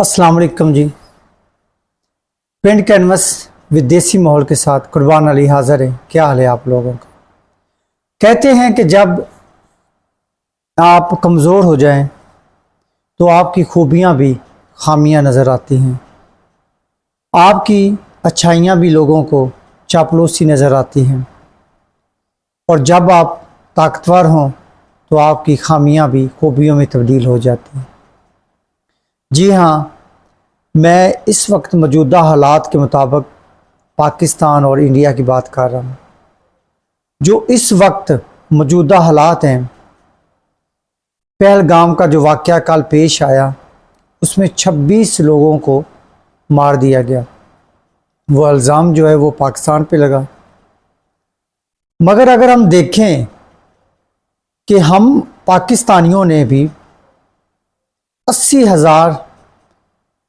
अस्सलाम वालेकुम जी। Print canvas विदेशी माहौल के साथ कुर्बान अली हाजिर है। क्या हाल है आप लोगों का? कहते हैं कि जब आप कमज़ोर हो जाएं तो आपकी खूबियां भी खामियां नज़र आती हैं, आपकी अच्छाइयां भी लोगों को चापलूसी नज़र आती हैं, और जब आप ताकतवर हों तो आपकी खामियां भी खूबियों में तब्दील हो जाती हैं। जी हाँ, मैं इस वक्त मौजूदा हालात के मुताबिक पाकिस्तान और इंडिया की बात कर रहा हूँ। जो इस वक्त मौजूदा हालात हैं, पहलगाम का जो वाक़या कल पेश आया उसमें 26 लोगों को मार दिया गया। वो इल्ज़ाम जो है वो पाकिस्तान पे लगा। मगर अगर हम देखें कि हम पाकिस्तानियों ने भी 80,000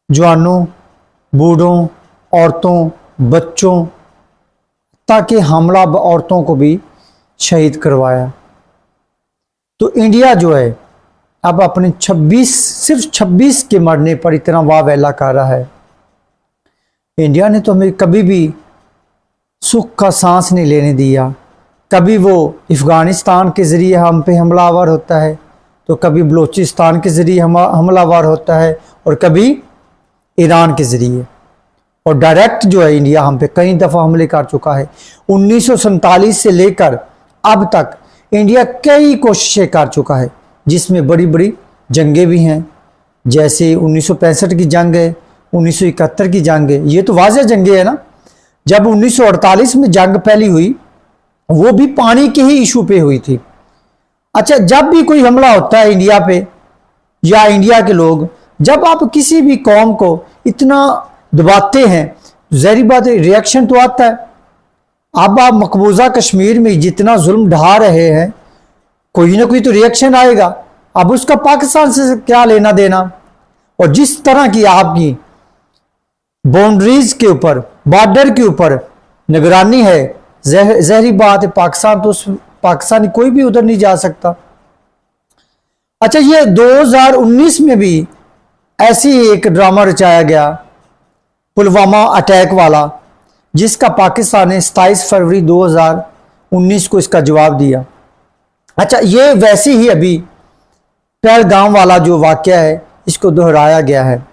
जवानों, बूढ़ों, औरतों, बच्चों, ताकि हमला औरतों को भी शहीद करवाया, तो इंडिया जो है अब अपने सिर्फ 26 के मरने पर इतना वाह-वेला कर रहा है। इंडिया ने तो हमें कभी भी सुख का सांस नहीं लेने दिया। कभी वो अफ़गानिस्तान के ज़रिए हम पे हमलावर होता है, तो कभी बलूचिस्तान के ज़रिए हमलावर होता है, और कभी ईरान के ज़रिए, और डायरेक्ट जो है इंडिया हम पे कई दफ़ा हमले कर चुका है। 1947 से लेकर अब तक इंडिया कई कोशिशें कर चुका है, जिसमें बड़ी बड़ी जंगें भी हैं, जैसे 1965 की जंग है, 1971 की जंग है। ये तो वाज़ेह जंगें हैं ना। जब 1948 में जंग पहली हुई, वो भी पानी के ही इशू पे हुई थी। अच्छा, जब भी कोई हमला होता है इंडिया पे या इंडिया के लोग, जब आप किसी भी कौम को इतना दबाते हैं, ज़ाहिर बात है रिएक्शन तो आता है। अब आप मकबूजा कश्मीर में जितना जुल्म ढा रहे हैं, कोई ना कोई तो रिएक्शन आएगा। अब उसका पाकिस्तान से क्या लेना देना? और जिस तरह की आपकी बाउंड्रीज के ऊपर, बॉर्डर के ऊपर निगरानी है, ज़ाहिर बात है पाकिस्तानी कोई भी उधर नहीं जा सकता। अच्छा, ये 2019 में भी ऐसी एक ड्रामा रचाया गया, पुलवामा अटैक वाला, जिसका पाकिस्तान ने 27 फरवरी 2019 को इसका जवाब दिया। अच्छा, ये वैसे ही अभी पहलगाम वाला जो वाक़या है, इसको दोहराया गया है।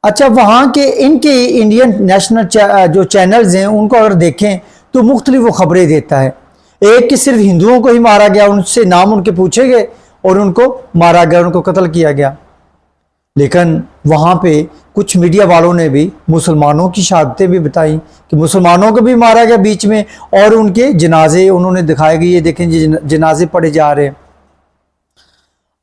अच्छा, वहाँ के इनके इंडियन नेशनल जो चैनल्स हैं, उनको अगर देखें तो मुख्तलिफ वो खबरें देता है। एक कि सिर्फ हिंदुओं को ही मारा गया, उनसे नाम उनके पूछे गए और उनको मारा गया, उनको कत्ल किया गया। लेकिन वहाँ पे कुछ मीडिया वालों ने भी मुसलमानों की शहादतें भी बताई कि मुसलमानों को भी मारा गया बीच में, और उनके जनाजे उन्होंने दिखाए गए, ये देखें जी जनाजे पड़े जा रहे हैं।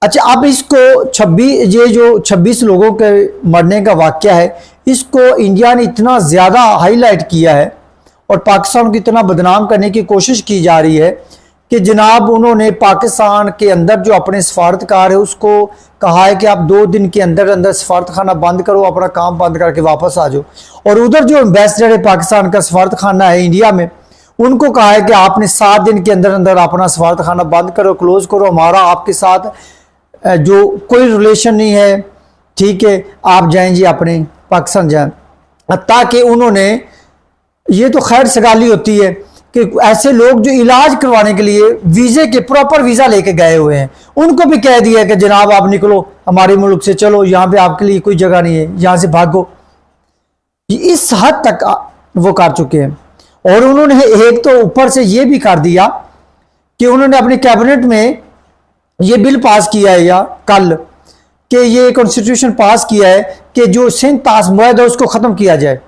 अच्छा, अब इसको 26 लोगों के मरने का वाक़या है, इसको इंडिया ने इतना ज़्यादा हाईलाइट किया है और पाकिस्तान को इतना बदनाम करने की कोशिश की जा रही है कि जनाब उन्होंने पाकिस्तान के अंदर जो अपने सफारतकार है उसको कहा है कि आप 2 दिन के अंदर अंदर सफारत खाना बंद करो, अपना काम बंद करके वापस आ जाओ। और उधर जो एम्बेसडर है पाकिस्तान का सफारत खाना है इंडिया में, उनको कहा है कि आपने 7 दिन के अंदर अंदर अपना सफारत खाना बंद करो, क्लोज करो, हमारा आपके साथ जो कोई रिलेशन नहीं है, ठीक है, आप जाएं जी अपने पाकिस्तान जाएं। ताकि उन्होंने, ये तो खैर सगाली होती है कि ऐसे लोग जो इलाज करवाने के लिए वीज़े के प्रॉपर वीज़ा लेके गए हुए हैं, उनको भी कह दिया कि जनाब आप निकलो हमारे मुल्क से, चलो यहाँ पे आपके लिए कोई जगह नहीं है, यहाँ से भागो। इस हद तक वो कर चुके हैं। और उन्होंने एक तो ऊपर से ये भी कर दिया कि उन्होंने अपने कैबिनेट में ये बिल पास किया है, या कल कि ये कॉन्स्टिट्यूशन पास किया है कि जो सिंध ताश मुआहदा उसको ख़त्म किया जाए।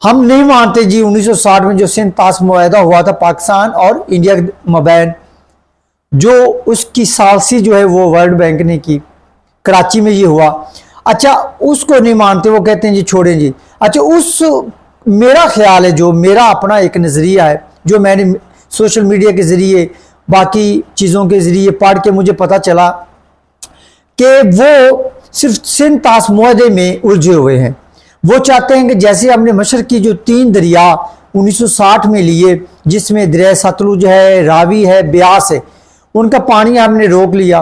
हम नहीं मानते जी 1960 में जो सिंध ताश मुआहदा हुआ था पाकिस्तान और इंडिया के मबैन, जो उसकी सालसी जो है वो वर्ल्ड बैंक ने की, कराची में ये हुआ। अच्छा, उसको नहीं मानते, वो कहते हैं जी छोड़ें जी। अच्छा, मेरा ख्याल है, जो मेरा अपना एक नज़रिया है, जो मैंने सोशल मीडिया के ज़रिए बाकी चीज़ों के ज़रिए पढ़ के मुझे पता चला कि वो सिर्फ सिंध ताश मुआहदे में उलझे हुए हैं। वो चाहते हैं कि जैसे हमने मशरक़ की जो 3 दरिया 1960 में लिए, जिसमें दरिया सतलुज है, रावी है, ब्यास है, उनका पानी हमने रोक लिया,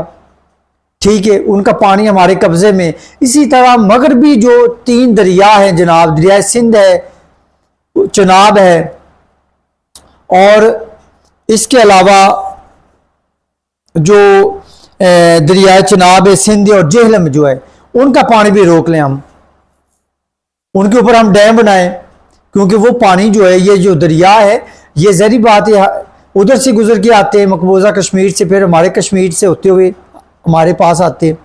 ठीक है, उनका पानी हमारे कब्जे में। इसी तरह मगरबी जो 3 दरिया हैं जनाब, दरिया सिंध है, चनाब है, और इसके अलावा जो दरिया चनाब है, सिंध और जेहलम जो है, उनका पानी भी रोक लें हम, उनके ऊपर हम डैम बनाएं, क्योंकि वो पानी जो है, ये जो दरिया है, ये जहरी बात है उधर से गुजर के आते हैं मकबूजा कश्मीर से, फिर हमारे कश्मीर से होते हुए हमारे पास आते हैं।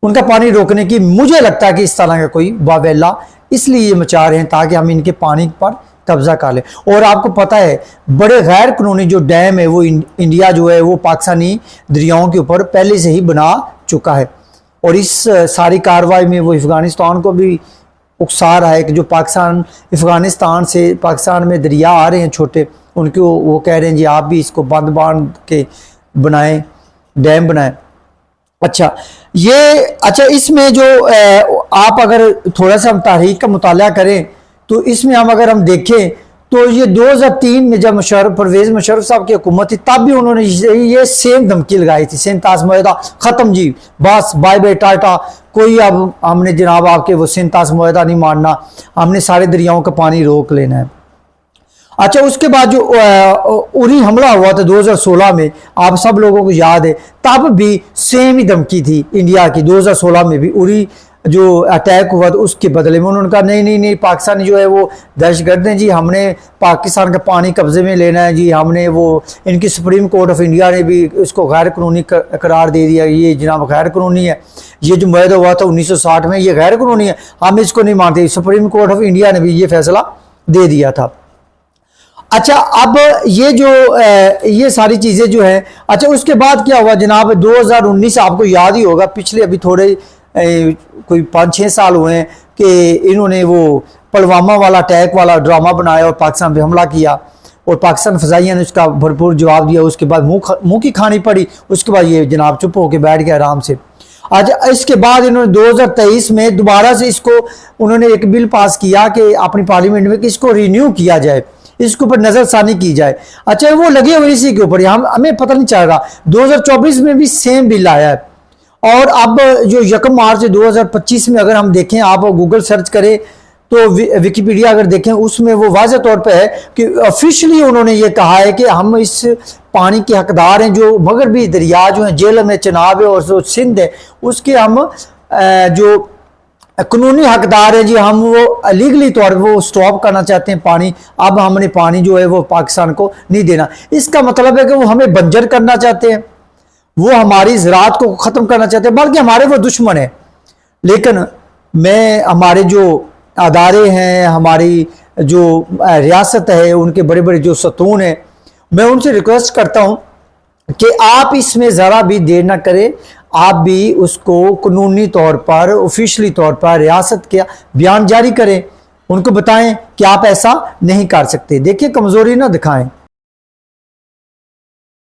उनका पानी रोकने की मुझे लगता है कि इस तरह का कोई वावेला इसलिए ये मचा रहे हैं ताकि हम इनके पानी पर कब्जा कर लें। और आपको पता है बड़े गैर कानूनी जो डैम है वो इंडिया जो है वो पाकिस्तानी दरियाओं के ऊपर पहले से ही बना चुका है, और इस सारी कार्रवाई में वो अफगानिस्तान को भी उकसा रहा है कि जो अफगानिस्तान से पाकिस्तान में दरिया आ रहे हैं छोटे, उनको वो कह रहे हैं जी आप भी इसको बंद बांध के बनाएं, डैम बनाएं। अच्छा इसमें जो आप अगर थोड़ा सा हम तारीख का मुताला करें तो इसमें अगर हम देखें तो ये 2003 में जब परवेज मुशर्रफ साहब की हुकूमत थी तब भी उन्होंने ये सेम धमकी लगाई थी, सिंध ताश मुआहदा खत्म जी, बस बाय बाय टाटा, कोई अब हमने जनाब आपके वो सिंध ताश मुआहदा नहीं मानना, हमने सारे दरियाओं का पानी रोक लेना है। अच्छा, उसके बाद जो उरी हमला हुआ था 2016 में, आप सब लोगों को याद है, तब भी सेम ही धमकी थी इंडिया की। 2016 में भी उरी जो अटैक हुआ तो उसके बदले में उन्होंने कहा नहीं पाकिस्तानी जो है वो दहशतगर्द हैं जी, हमने पाकिस्तान का पानी कब्जे में लेना है जी, हमने वो इनकी सुप्रीम कोर्ट ऑफ इंडिया ने भी इसको गैर कानूनी करार दे दिया, ये जनाब गैर कानूनी है, ये जो मुआहदा हुआ था 1960 में ये गैर कानूनी है, हम इसको नहीं मानते। सुप्रीम कोर्ट ऑफ इंडिया ने भी ये फैसला दे दिया था। अच्छा, अब ये जो ये सारी चीज़ें जो है, अच्छा उसके बाद क्या हुआ जनाब, 2019 आपको याद ही होगा, पिछले अभी थोड़े कोई 5-6 साल हुए हैं कि इन्होंने वो पुलवामा वाला अटैक वाला ड्रामा बनाया और पाकिस्तान पे हमला किया, और पाकिस्तान फ़ज़ाइया ने उसका भरपूर जवाब दिया। उसके बाद मुँह की खानी पड़ी, उसके बाद ये जनाब चुप होकर बैठ गया आराम से। आज इसके बाद इन्होंने 2023 में दोबारा से इसको उन्होंने एक बिल पास किया कि अपनी पार्लियामेंट में कि इसको रिन्यू किया जाए, इसके ऊपर नजरसानी की जाए। अच्छा, वो लगे हुए इसी के ऊपर, हमें पता नहीं चल रहा। 2024 में भी सेम बिल आया है, और अब जो 1 मार्च 2025 में अगर हम देखें, आप गूगल सर्च करें तो विकिपीडिया अगर देखें उसमें वो वाज़ेह तौर पे है कि ऑफिशियली उन्होंने ये कहा है कि हम इस पानी के हकदार हैं, जो मगरबी दरिया जो हैं, जेहलम है, चनाब है और जो सिंध है, उसके हम जो कानूनी हकदार है जी, हम वो लीगली तौर पर वो स्टॉप करना चाहते हैं पानी। अब हमने पानी जो है वो पाकिस्तान को नहीं देना। इसका मतलब है कि वो हमें बंजर करना चाहते हैं, वो हमारी ज़राअत को ख़त्म करना चाहते हैं, बल्कि हमारे वो दुश्मन है। लेकिन मैं हमारे जो अदारे हैं, हमारी जो रियासत है, उनके बड़े बड़े जो सतून हैं, मैं उनसे रिक्वेस्ट करता हूँ कि आप इसमें ज़रा भी देर ना करें, आप भी उसको कानूनी तौर पर, ऑफिशियली तौर पर रियासत का बयान जारी करें, उनको बताएं कि आप ऐसा नहीं कर सकते। देखिए, कमज़ोरी ना दिखाएं।